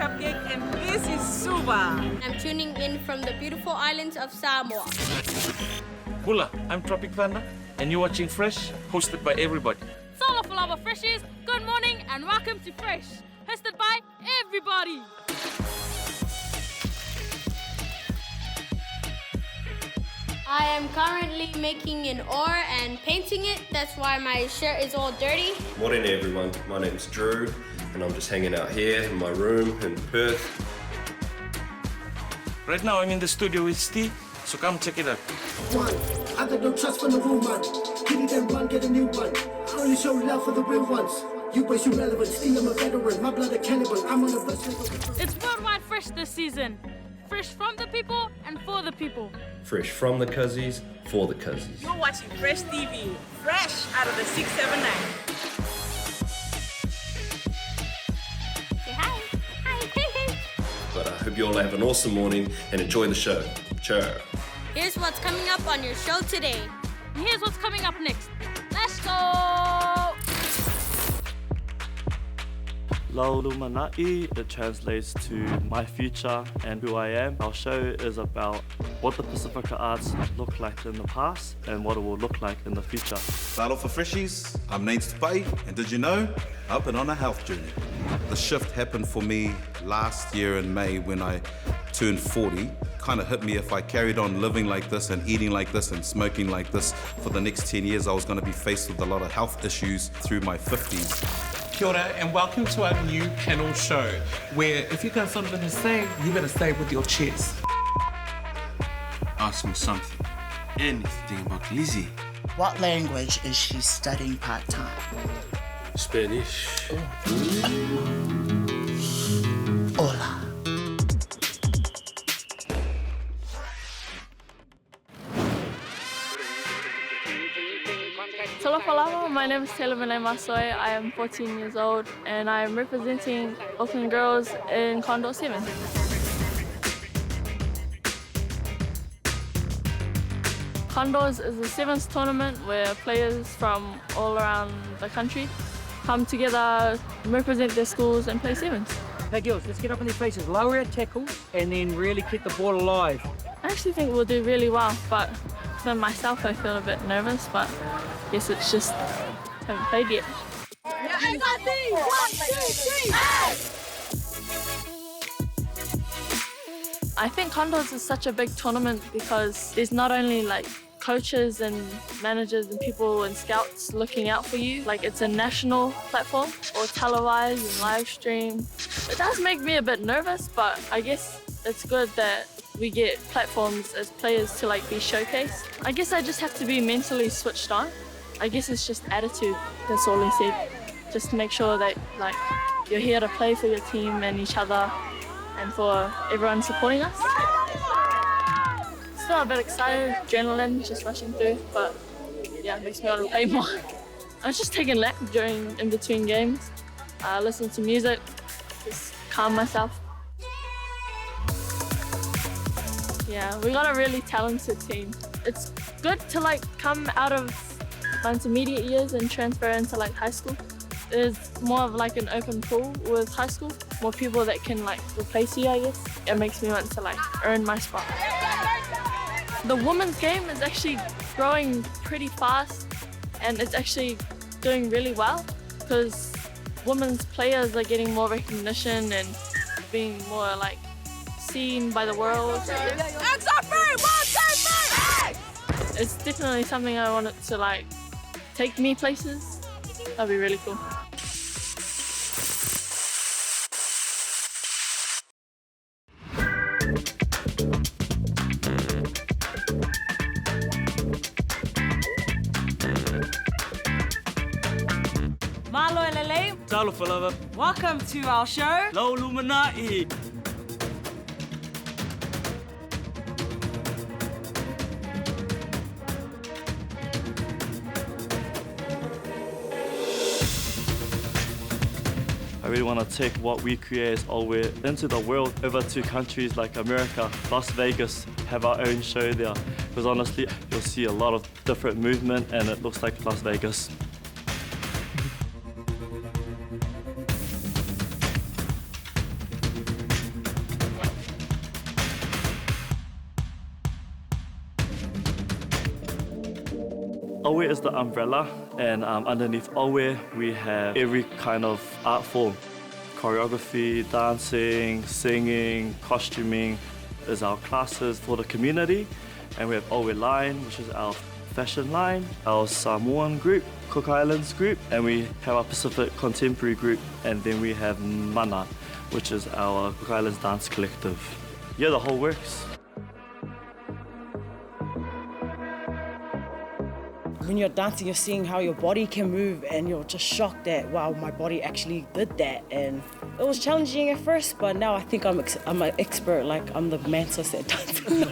Cupcake, and this is Suva. I'm tuning in from the beautiful islands of Samoa. Hula, I'm Tropic Thunder, and you're watching Fresh, hosted by everybody. Solo for our freshies, good morning and welcome to Fresh, hosted by everybody. I am currently making an oar and painting it. That's why my shirt is all dirty. Morning everyone, my name's Drew and I'm just hanging out here in my room in Perth. Right now I'm in the studio with Steve, so come check it out. One, I got no trust for the real man. Give me that one, get a new one. I only show love for the real ones. You waste your relevance, still I'm a veteran. My blood a cannibal, I'm on a bus. It's worldwide Fresh this season. Fresh from the people and for the people. Fresh from the cuzzies, for the cuzzies. You're watching Fresh TV, fresh out of the 679. Say hi. Hi. But I hope you all have an awesome morning and enjoy the show. Ciao. Here's what's coming up on your show today. And here's what's coming up next. Let's go! Laulumanai, it translates to my future and who I am. Our show is about what the Pasifika arts look like in the past and what it will look like in the future. Hello for freshies, I'm Nainz, and did you know, I've been on a health journey. The shift happened for me last year in May when I turned 40. Kind of hit me if I carried on living like this and eating like this and smoking like this for the next 10 years, I was going to be faced with a lot of health issues through my 50s. Kia ora and welcome to our new panel show, where if you've got something to say, you better say it with your chest. Ask me something. Anything about Lizzie. What language is she studying part-time? Spanish. Hola. Talofa, my name is Benet-Masoe. I am 14 years old and I am representing Auckland girls in Condor 7. Condors is the 7th tournament where players from all around the country come together, represent their schools and play sevens. Hey girls, let's get up in their faces, lower our tackles and then really keep the ball alive. I actually think we'll do really well, but for myself I feel a bit nervous, but I guess it's just haven't played yet. I think Condors is such a big tournament because there's not only like coaches and managers and people and scouts looking out for you, like it's a national platform or televised and live stream. It does make me a bit nervous, but I guess it's good that we get platforms as players to like be showcased. I guess I just have to be mentally switched on. I guess it's just attitude, that's all he said. Just to make sure that like you're here to play for your team and each other and for everyone supporting us. Still a bit excited, adrenaline just rushing through, but yeah, it makes me want to play more. I was just taking a nap in between games, listen to music, just calm myself. Yeah, we got a really talented team. It's good to like come out of my intermediate years and transfer into like high school. There's more of like an open pool with high school, more people that can like replace you, I guess. It makes me want to like earn my spot. The women's game is actually growing pretty fast and it's actually doing really well because women's players are getting more recognition and being more like seen by the world. It's definitely something I want it to like take me places. That'd be really cool. Malo Elele, Talofa, welcome to our show. Laulumanai. I really want to take what we create as Aue into the world, over to countries like America, Las Vegas, have our own show there. Because honestly, you'll see a lot of different movement and it looks like Las Vegas. Aue is the umbrella, and underneath Aue we have every kind of art form. Choreography, dancing, singing, costuming is our classes for the community. And we have Aue Line, which is our fashion line, our Samoan group, Cook Islands group, and we have our Pacific Contemporary group, and then we have Mana, which is our Cook Islands Dance Collective. Yeah, the whole works. When you're dancing, you're seeing how your body can move, and you're just shocked that, wow, my body actually did that. And it was challenging at first, but now I think I'm an expert, like I'm the mantis at dancing.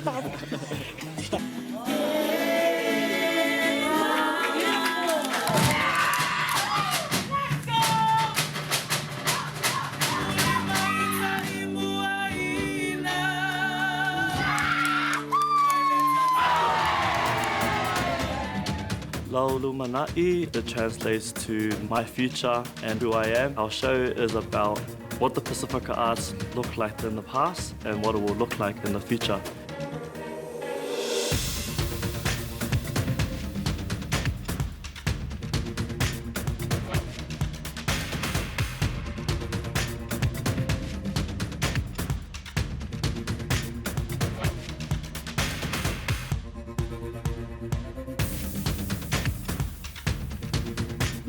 Laulumanai, it translates to my future and who I am. Our show is about what the Pasifika arts look like in the past and what it will look like in the future.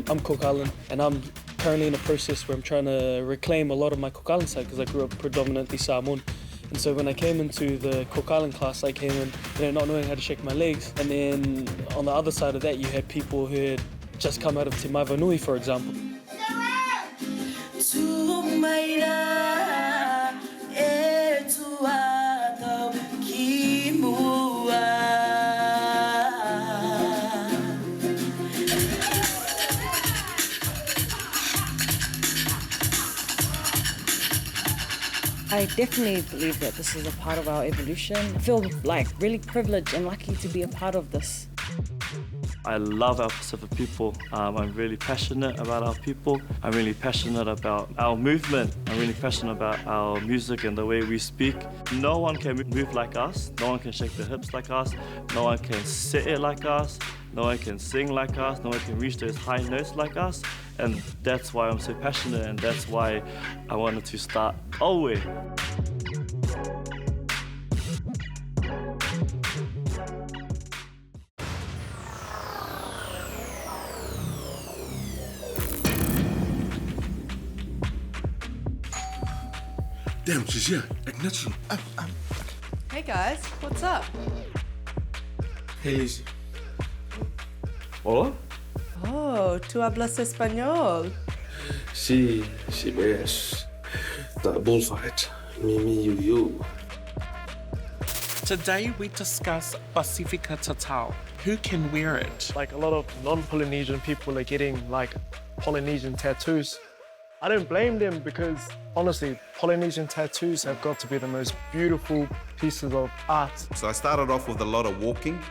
I'm Cook Island, and I'm currently in a process where I'm trying to reclaim a lot of my Cook Island side because I grew up predominantly Samoan. And so when I came into the Cook Island class, I came in, not knowing how to shake my legs. And then on the other side of that, you had people who had just come out of Te Maivanui, for example. I definitely believe that this is a part of our evolution. I feel like really privileged and lucky to be a part of this. I love our Pacific people. I'm really passionate about our people. I'm really passionate about our movement. I'm really passionate about our music and the way we speak. No one can move like us. No one can shake their hips like us. No one can sit it like us. No one can sing like us. No one can reach those high notes like us. And that's why I'm so passionate, and that's why I wanted to start Aue. Damn, she's here. Ignition. Hey guys, what's up? Hey, Lizzie. Hola? Oh, tú hablas español. Sí, ves. The bullfight. Me, you. Today we discuss Pasifika Tatau. Who can wear it? Like a lot of non-Polynesian people are getting like Polynesian tattoos. I don't blame them because honestly, Polynesian tattoos have got to be the most beautiful pieces of art. So I started off with a lot of walking,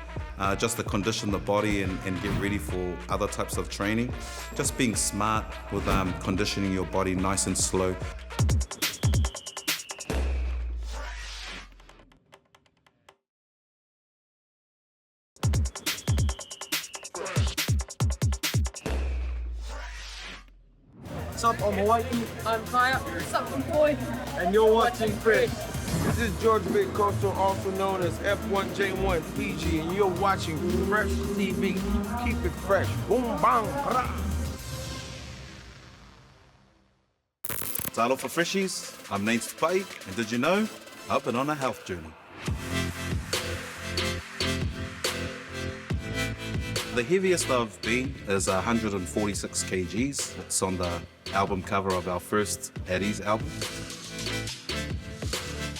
just to condition the body and get ready for other types of training. Just being smart with conditioning your body nice and slow. What's up, I'm Hawaii. I'm Kaya. What's up, I'm Boy? And you're watching Fresh. This is George Big Coastal, also known as F1J1 PG, and you're watching Fresh TV. Keep it fresh. Boom, bang, hurrah. Talo for Freshies, I'm Nainz, and did you know, I've been on a health journey. The heaviest I've been is 146 kgs. It's on the album cover of our first Adeaze album.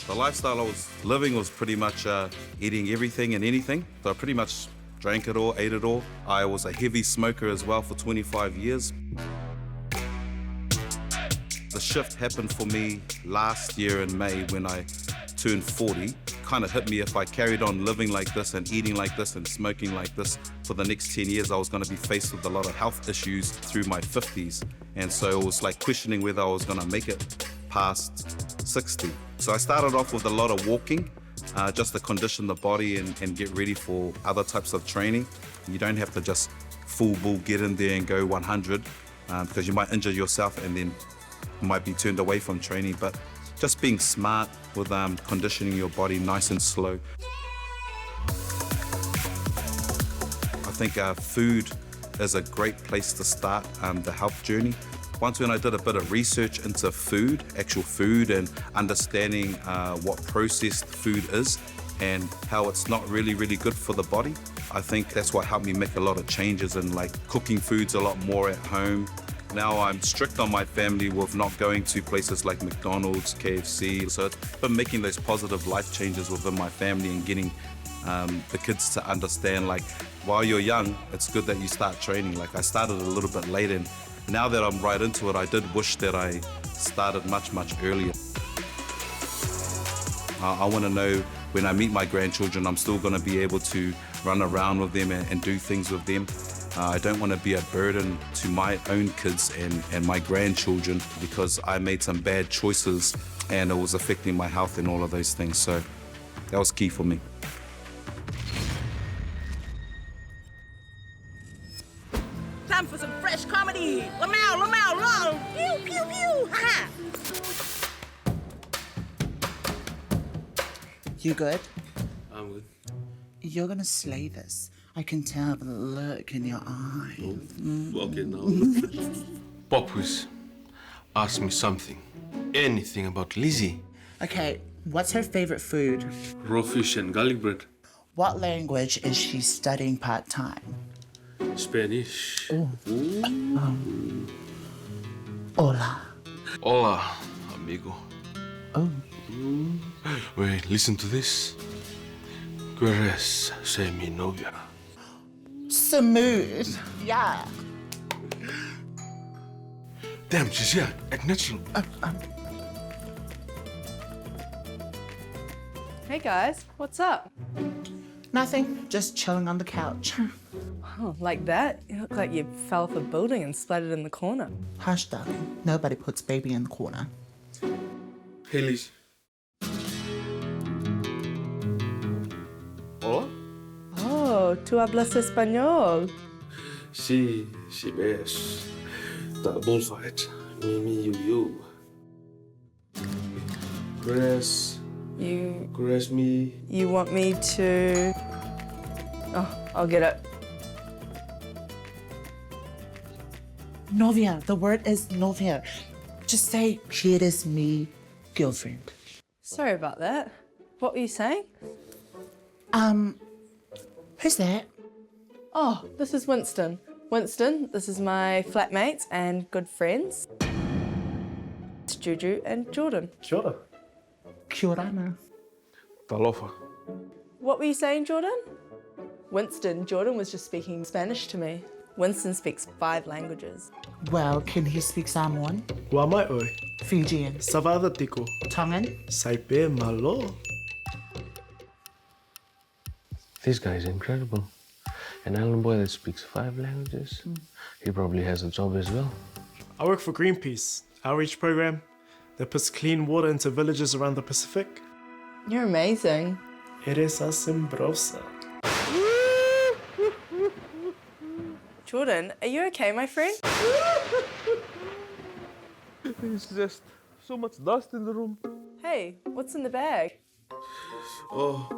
The lifestyle I was living was pretty much eating everything and anything. So I pretty much drank it all, ate it all. I was a heavy smoker as well for 25 years. The shift happened for me last year in May when I turned 40. Kind of hit me if I carried on living like this and eating like this and smoking like this for the next 10 years, I was going to be faced with a lot of health issues through my 50s. And so it was like questioning whether I was going to make it past 60. So I started off with a lot of walking, just to condition the body and get ready for other types of training. You don't have to just full bull get in there and go 100 because you might injure yourself and then might be turned away from training. But just being smart with conditioning your body nice and slow. I think food is a great place to start the health journey. Once when I did a bit of research into food, actual food, and understanding what processed food is and how it's not really good for the body, I think that's what helped me make a lot of changes in like cooking foods a lot more at home. Now I'm strict on my family with not going to places like McDonald's, KFC. So it's been making those positive life changes within my family and getting the kids to understand like while you're young, it's good that you start training. Like I started a little bit late and now that I'm right into it, I did wish that I started much earlier. I want to know when I meet my grandchildren, I'm still going to be able to run around with them and do things with them. I don't want to be a burden to my own kids and my grandchildren because I made some bad choices and it was affecting my health and all of those things. So that was key for me. Time for some fresh comedy. Lamau, pew, pew, pew, ha! You good? I'm good. You're gonna slay this. I can tell by the look in your eye. Okay, now. Popus, ask me something. Anything about Lizzie. Okay, what's her favorite food? Raw fish and garlic bread. What language is she studying part-time? Spanish. Hola. Hola, amigo. Oh. Wait, listen to this. ¿Quieres ser mi novia? Smooth. Yeah. Damn, she's here. Act natural. Hey guys, what's up? Nothing. Just chilling on the couch. Oh, like that? You look like you fell off a building and splattered in the corner. Hush, darling. Nobody puts baby in the corner. Hey, Liz. Hola? Oh, tú hablas español. Sí, ves. That bullfight. Me, you. Grass. Grass me. You want me to... Oh, I'll get it. Novia. The word is novia. Just say, ¿quieres mi girlfriend? Sorry about that. What were you saying? Who's that? Oh, this is Winston. Winston, this is my flatmates and good friends. It's Juju and Jordan. Kia ora. Kia ora. Talofa. What were you saying, Jordan? Winston, Jordan was just speaking Spanish to me. Winston speaks 5 languages. Well, can he speak Samoan? Wa mai oi. Fijian. Savada tiko. Tongan? Saipe malo. This guy is incredible. An island boy that speaks 5 languages. He probably has a job as well. I work for Greenpeace, outreach program that puts clean water into villages around the Pacific. You're amazing. Eres asombrosa. Jordan, are you okay, my friend? There's just so much dust in the room. Hey, what's in the bag? Oh,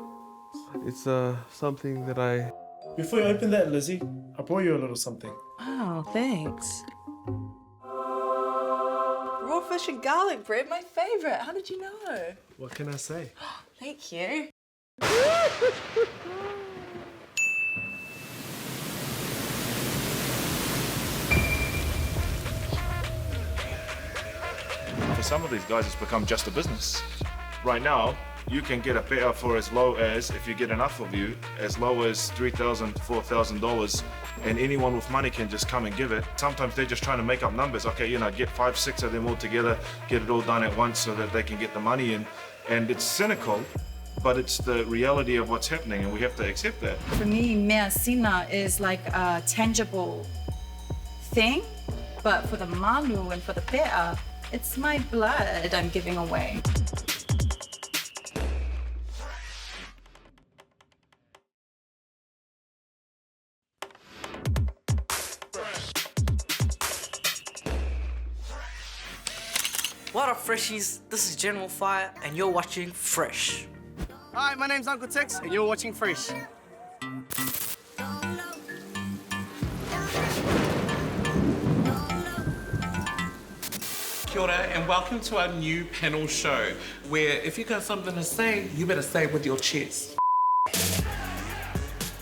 it's something that I... Before you open that, Lizzie, I brought you a little something. Oh, thanks. Raw fish and garlic bread, my favorite. How did you know? What can I say? Thank you. For some of these guys, it's become just a business. Right now, you can get a pair for as low as, if you get enough of you, as low as $3,000, $4,000, and anyone with money can just come and give it. Sometimes they're just trying to make up numbers. Okay, you know, get 5, 6 of them all together, get it all done at once so that they can get the money in. And it's cynical, but it's the reality of what's happening, and we have to accept that. For me, mea sina is like a tangible thing, but for the manu and for the pea, it's my blood I'm giving away. What up, Freshies? This is General Fire, and you're watching Fresh. Hi, my name's Uncle Tex, and you're watching Fresh. Kia ora, and welcome to our new panel show, where if you got something to say, you better say it with your chest.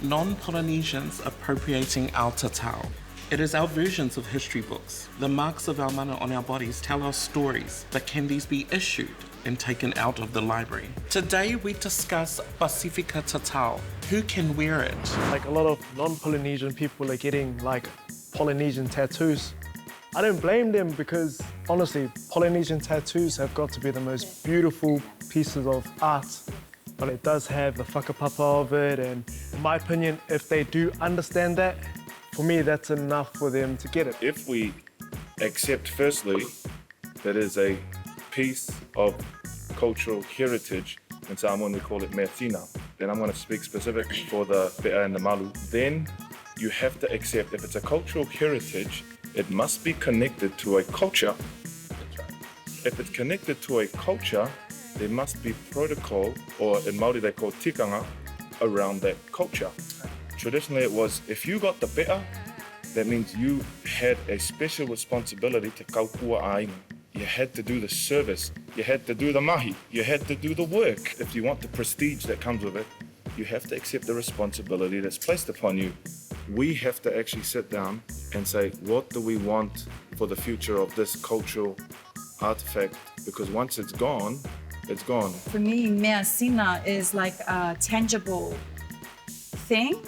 Non-Polynesians appropriating our Tatau. It is our versions of history books. The marks of our mana on our bodies tell our stories, but can these be issued and taken out of the library? Today we discuss Pasifika Tatau. Who can wear it? Like a lot of non-Polynesian people are getting like Polynesian tattoos. I don't blame them because honestly, Polynesian tattoos have got to be the most beautiful pieces of art. But it does have the whakapapa of it, and in my opinion, if they do understand that, for me, that's enough for them to get it. If we accept firstly that is a piece of cultural heritage, in Samoan we call it mea tina, then I'm going to speak specific for the pe'a and the malu, then you have to accept if it's a cultural heritage, it must be connected to a culture. If it's connected to a culture, there must be protocol, or in Māori they call tikanga, around that culture. Traditionally it was, if you got the pe'a, that means you had a special responsibility to kaukua ainga. You had to do the service, you had to do the mahi, you had to do the work. If you want the prestige that comes with it, you have to accept the responsibility that's placed upon you. We have to actually sit down and say, what do we want for the future of this cultural artifact? Because once it's gone, it's gone. For me, mea sina is like a tangible thing,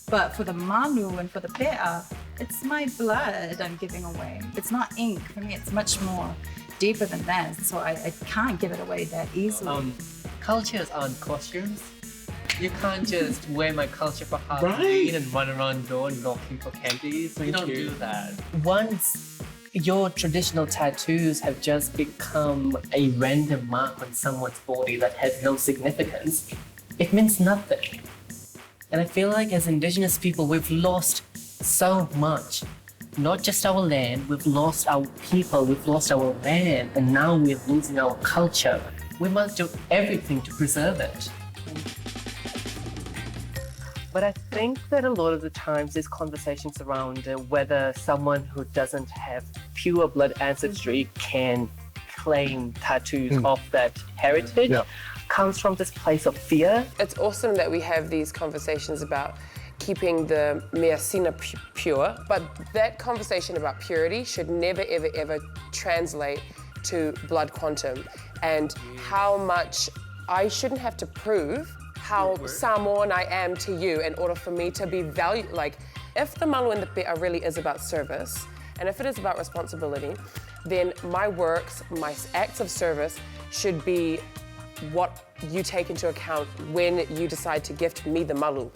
but for the manu and for the pe'a, it's my blood I'm giving away. It's not ink. For me, it's much more deeper than that, so I can't give it away that easily. Cultures aren't costumes. You can't just wear my culture for Halloween and run around door knocking for candies. You don't do that. Once your traditional tattoos have just become a random mark on someone's body that has no significance, it means nothing. And I feel like as Indigenous people, we've lost so much. Not just our land, we've lost our people, we've lost our land, and now we're losing our culture. We must do everything to preserve it. But I think that a lot of the times there's conversations around whether someone who doesn't have pure blood ancestry can claim tattoos of that heritage. Comes from this place of fear. It's awesome that we have these conversations about keeping the mea sina pure, but that conversation about purity should never, ever, ever translate to blood quantum and how much I shouldn't have to prove how Samoan I am to you in order for me to be valued. Like, if the malu and the pe'a really is about service, and if it is about responsibility, then my works, my acts of service should be what you take into account when you decide to gift me the malu.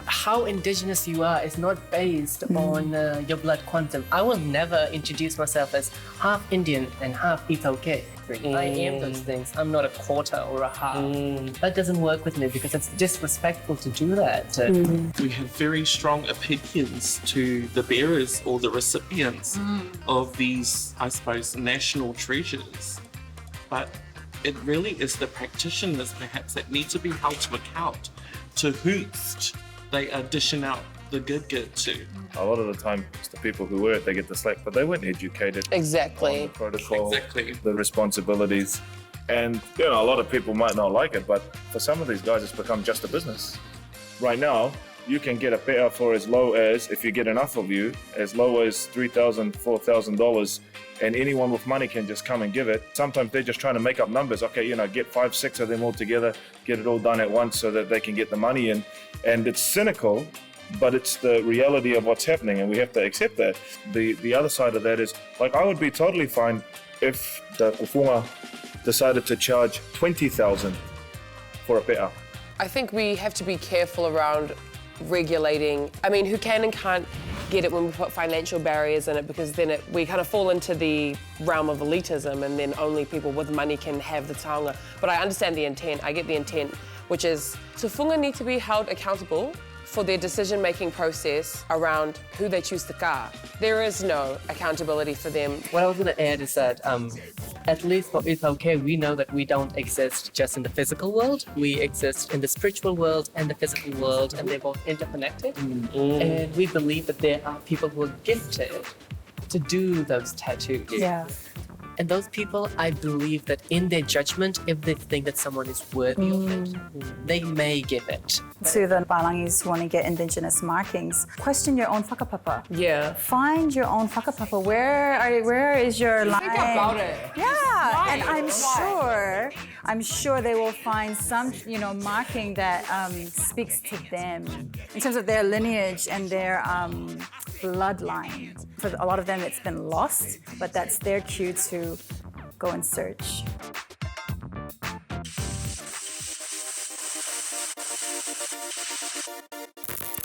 How Indigenous you are is not based on your blood quantum. I will never introduce myself as half Indian and half Itoke. I am those things. I'm not a quarter or a half. That doesn't work with me because it's disrespectful to do that. We have very strong opinions to the bearers or the recipients of these, I suppose, national treasures. But it really is the practitioners, perhaps, that need to be held to account to whose they are dishing out the good to. A lot of the time, it's the people who wear it, they get the slack, but they weren't educated on the protocol, the responsibilities. And, you know, a lot of people might not like it, but for some of these guys, it's become just a business. Right now, you can get a pe'a for as low as, if you get enough of you, as low as $3,000, $4,000, and anyone with money can just come and give it. Sometimes they're just trying to make up numbers. Okay, you know, get 5, 6 of them all together, get it all done at once so that they can get the money in. And it's cynical, but it's the reality of what's happening, and we have to accept that. The other side of that is, like, I would be totally fine if the ufunga decided to charge $20,000 for a pe'a. I think we have to be careful around regulating. I mean, who can and can't get it when we put financial barriers in it, because then we kind of fall into the realm of elitism, and then only people with money can have the taonga. But I understand the intent, I get the intent, which is, te whunga need to be held accountable for their decision-making process around who they choose to ka. There is no accountability for them. What I was going to add is that at least for It's Okay, we know that we don't exist just in the physical world. We exist in the spiritual world and the physical world, and they're both interconnected. And we believe that there are people who are gifted to do those tattoos. Yeah. And those people, I believe that in their judgment, if they think that someone is worthy of it, they may give it. To the Palangis who want to get Indigenous markings, question your own whakapapa. Yeah. Find your own whakapapa. Where is your line? Think about it. Yeah, and I'm sure they will find some, marking that speaks to them in terms of their lineage and their bloodline. For a lot of them, it's been lost, but that's their cue to go and search.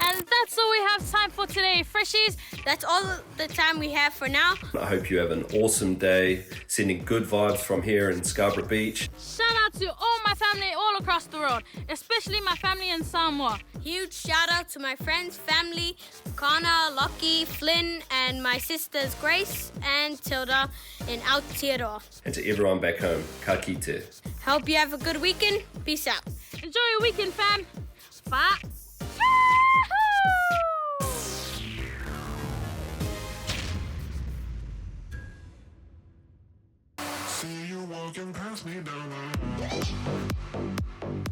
And that's all we have time for today, Freshies. That's all the time we have for now. I hope you have an awesome day, sending good vibes from here in Scarborough Beach. Shout out to all my family all across the world, especially my family in Samoa. Huge shout out to my friends, family, Kana, Lockie, Flynn, and my sisters Grace and Tilda in Aotearoa. And to everyone back home, ka kite. Hope you have a good weekend. Peace out. Enjoy your weekend, fam. Bye.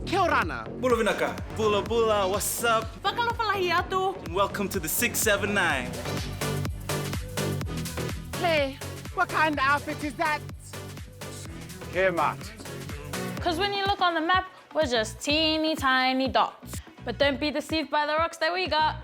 Kia orana. Bula vinaka. Bula bula, what's up? Whakalopalahi atu. And welcome to the 679. Hey, what kind of outfit is that? Here, Matt. Because when you look on the map, we're just teeny tiny dots. But don't be deceived by the rocks that we got.